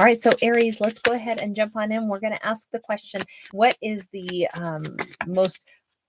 All right, so Aries, let's go ahead and jump on in. We're going to ask the question, what is the most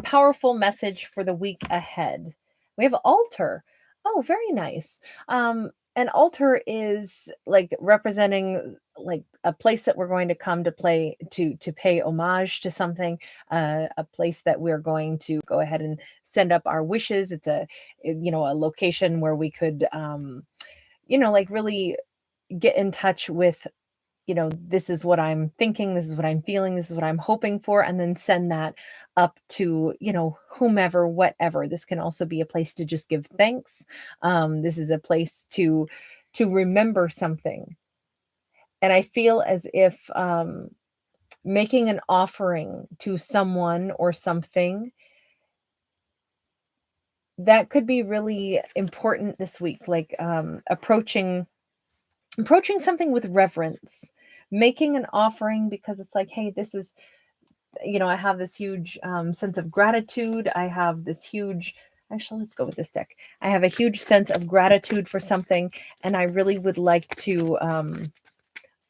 powerful message for the week ahead? We have altar. Oh, very nice. An altar is like representing like a place that we're going to come to play to pay homage to something, a place that we're going to go ahead and send up our wishes. It's a location where we could like really get in touch with, this is what I'm thinking, this is what I'm feeling, this is what I'm hoping for, and then send that up to, whomever, whatever. This can also be a place to just give thanks. This is a place to remember something. And I feel as if making an offering to someone or something, that could be really important this week, like approaching something with reverence, making an offering, because it's like, hey, this is, I have this huge sense of gratitude. I have this huge, actually, let's go with this deck. I have a huge sense of gratitude for something, and I really would like to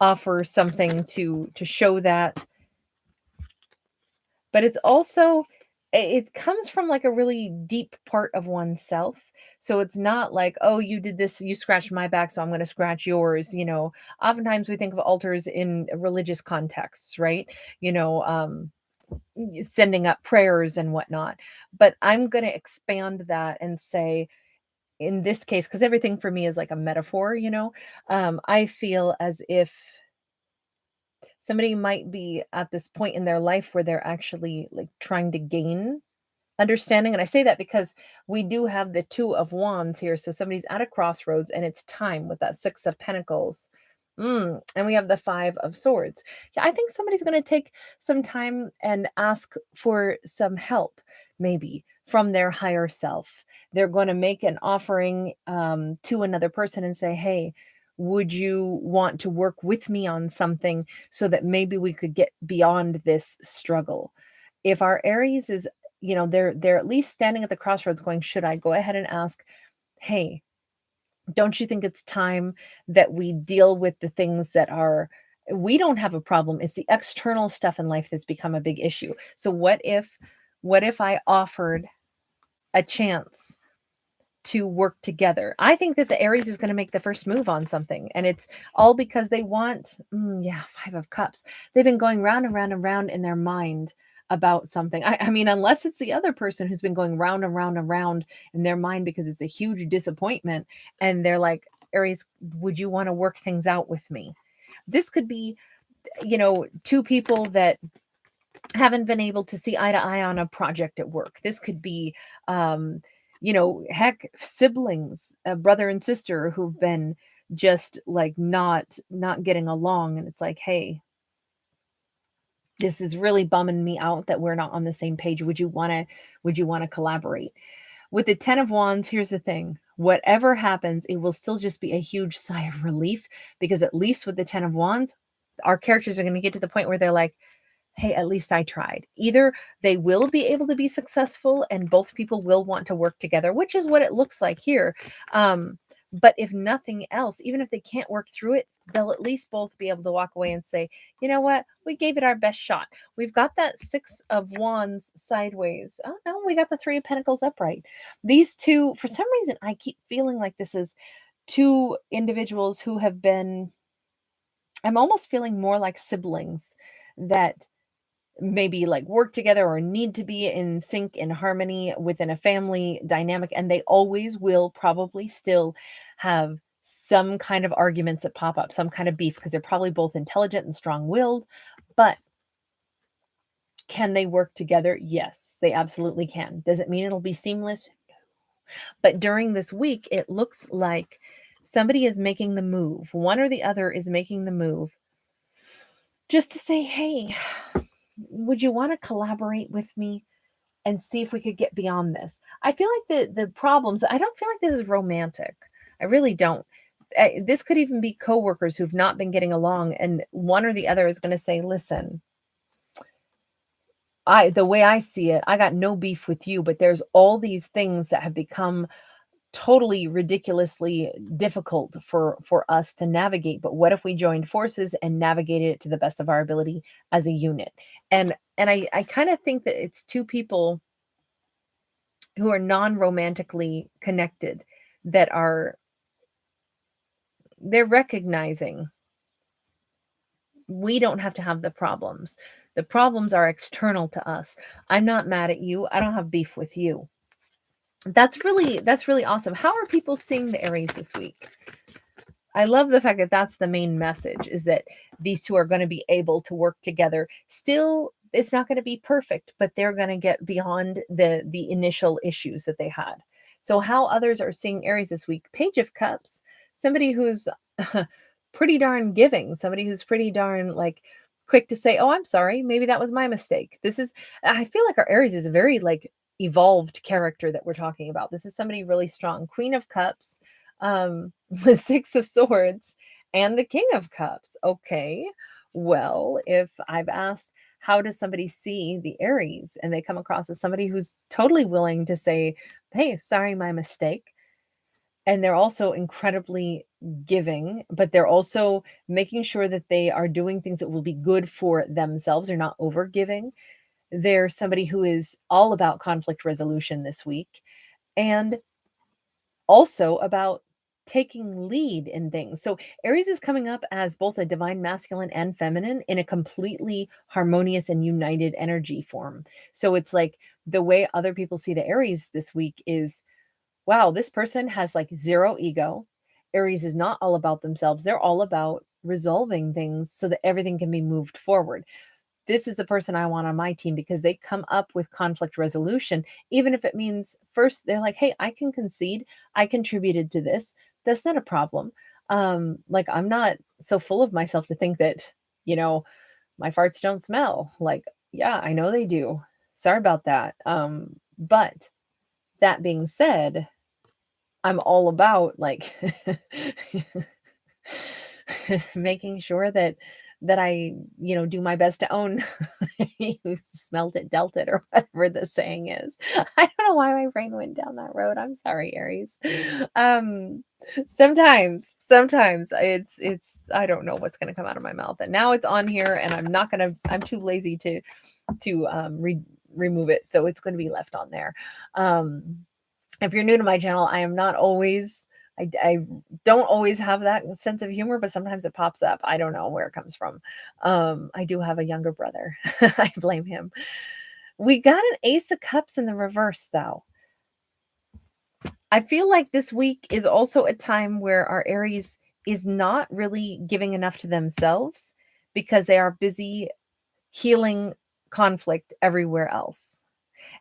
offer something to show that. But it's also, it comes from like a really deep part of oneself. So it's not like, oh, you did this, you scratched my back, so I'm going to scratch yours. Oftentimes we think of altars in religious contexts, right? Sending up prayers and whatnot. But I'm going to expand that and say, in this case, because everything for me is like a metaphor, I feel as if somebody might be at this point in their life where they're actually like trying to gain understanding. And I say that because we do have the Two of Wands here. So somebody's at a crossroads, and it's time with that Six of Pentacles. And we have the Five of Swords. Yeah, I think somebody's going to take some time and ask for some help, maybe from their higher self. They're going to make an offering to another person and say, hey, would you want to work with me on something so that maybe we could get beyond this struggle? If our Aries is, they're at least standing at the crossroads going, should I go ahead and ask, hey, don't you think it's time that we deal with the things that are, we don't have a problem. It's the external stuff in life that's become a big issue. So what if I offered a chance to work together? I think that the Aries is going to make the first move on something, and it's all because they want, Five of Cups. They've been going round and round and round in their mind about something. I mean, unless it's the other person who's been going round and round and round in their mind because it's a huge disappointment, and they're like, Aries, would you want to work things out with me? This could be, two people that haven't been able to see eye to eye on a project at work. This could be, heck, siblings, a brother and sister who've been just like not getting along. And it's like, hey, this is really bumming me out that we're not on the same page. Would you want to collaborate? With the Ten of Wands, here's the thing. Whatever happens, it will still just be a huge sigh of relief, because at least with the Ten of Wands, our characters are going to get to the point where they're like, hey, at least I tried. Either they will be able to be successful and both people will want to work together, which is what it looks like here. But if nothing else, even if they can't work through it, they'll at least both be able to walk away and say, you know what? We gave it our best shot. We've got that Six of Wands sideways. Oh no, we got the Three of Pentacles upright. These two, for some reason, I keep feeling like this is two individuals who have been, I'm almost feeling more like siblings that maybe like work together or need to be in sync, in harmony within a family dynamic, and they always will probably still have some kind of arguments that pop up, some kind of beef, because they're probably both intelligent and strong-willed. But can they work together? Yes, they absolutely can. Does it mean it'll be seamless? No. But during this week, it looks like somebody is making the move. One or the other is making the move just to say, hey, would you want to collaborate with me and see if we could get beyond this? I feel like the problems, I don't feel like this is romantic. I really don't. This could even be coworkers who've not been getting along, and one or the other is going to say, listen, the way I see it, I got no beef with you, but there's all these things that have become totally ridiculously difficult for us to navigate. But what if we joined forces and navigated it to the best of our ability as a unit? And I kind of think that it's two people who are non-romantically connected that they're recognizing we don't have to have the problems. The problems are external to us. I'm not mad at you. I don't have beef with you. That's really awesome. How are people seeing the Aries this week? I love the fact that that's the main message, is that these two are going to be able to work together. Still, it's not going to be perfect, but they're going to get beyond the initial issues that they had. So how others are seeing Aries this week: Page of Cups, somebody who's pretty darn giving, somebody who's pretty darn like quick to say, "Oh, I'm sorry, maybe that was my mistake." I feel like our Aries is a very like evolved character that we're talking about. This is somebody really strong. Queen of Cups, the Six of Swords, and the King of Cups. Okay, well, if I've asked, how does somebody see the Aries, and they come across as somebody who's totally willing to say, "Hey, sorry, my mistake," and they're also incredibly giving, but they're also making sure that they are doing things that will be good for themselves. They're not over giving. They're somebody who is all about conflict resolution this week, and also about taking lead in things. So Aries is coming up as both a divine masculine and feminine in a completely harmonious and united energy form. So it's like the way other people see the Aries this week is, wow, this person has like zero ego. Aries is not all about themselves. They're all about resolving things so that everything can be moved forward. This is the person I want on my team because they come up with conflict resolution, even if it means first they're like, "Hey, I can concede. I contributed to this. That's not a problem." Like I'm not so full of myself to think that, you know, my farts don't smell. Like, yeah, I know they do. Sorry about that. But that being said, I'm all about like making sure that I, do my best to own you smelled it, dealt it, or whatever the saying is. I don't know why my brain went down that road. I'm sorry, Aries. Um, sometimes it's I don't know what's gonna come out of my mouth. And now it's on here and I'm too lazy to remove it. So it's gonna be left on there. If you're new to my channel, I am not always I don't always have that sense of humor, but sometimes it pops up. I don't know where it comes from. I do have a younger brother. I blame him. We got an Ace of Cups in the reverse, though. I feel like this week is also a time where our Aries is not really giving enough to themselves because they are busy healing conflict everywhere else.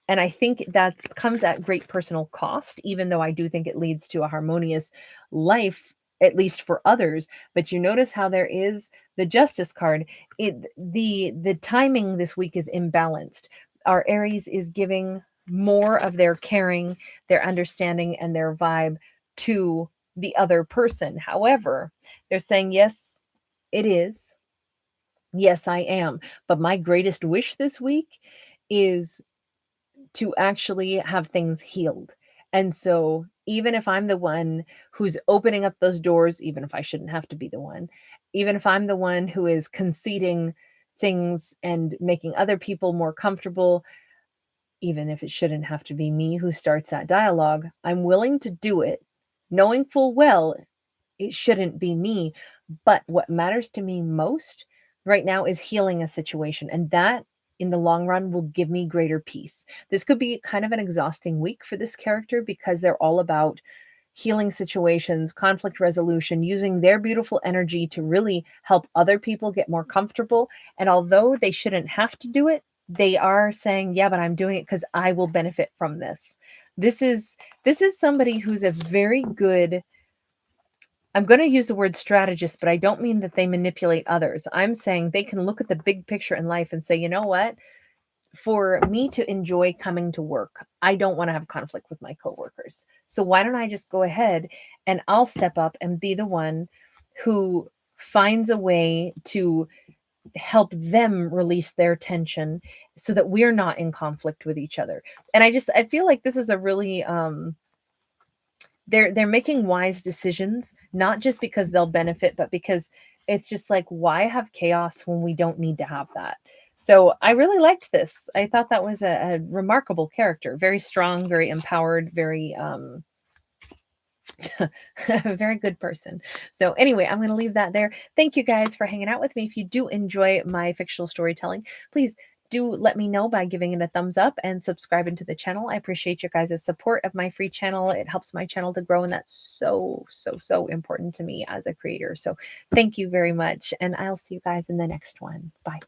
And I think that comes at great personal cost, even though I do think it leads to a harmonious life, at least for others. But you notice how there is the Justice card. The timing this week is imbalanced. Our Aries is giving more of their caring, their understanding, and their vibe to the other person. However, they're saying, yes, it is. Yes, I am. But my greatest wish this week is to actually have things healed. And so even if I'm the one who's opening up those doors, even if I shouldn't have to be the one, even if I'm the one who is conceding things and making other people more comfortable, even if it shouldn't have to be me who starts that dialogue, I'm willing to do it, knowing full well it shouldn't be me. But what matters to me most right now is healing a situation. And that in the long run will give me greater peace. This could be kind of an exhausting week for this character because they're all about healing situations, conflict resolution, using their beautiful energy to really help other people get more comfortable. And although they shouldn't have to do it, they are saying, yeah, but I'm doing it because I will benefit from this. This is somebody who's a very good, I'm going to use the word strategist, but I don't mean that they manipulate others. I'm saying they can look at the big picture in life and say, you know what? For me to enjoy coming to work, I don't want to have conflict with my coworkers. So why don't I just go ahead and I'll step up and be the one who finds a way to help them release their tension so that we're not in conflict with each other. And I feel like this is a really they're making wise decisions, not just because they'll benefit, but because it's just like, why have chaos when we don't need to have that? So I really liked this. I thought that was a remarkable character, very strong, very empowered, very very good person. So anyway, I'm going to leave that there. Thank you guys for hanging out with me. If you do enjoy my fictional storytelling, please do let me know by giving it a thumbs up and subscribing to the channel. I appreciate your guys' support of my free channel. It helps my channel to grow, and that's so, so, so important to me as a creator. So thank you very much, and I'll see you guys in the next one. Bye.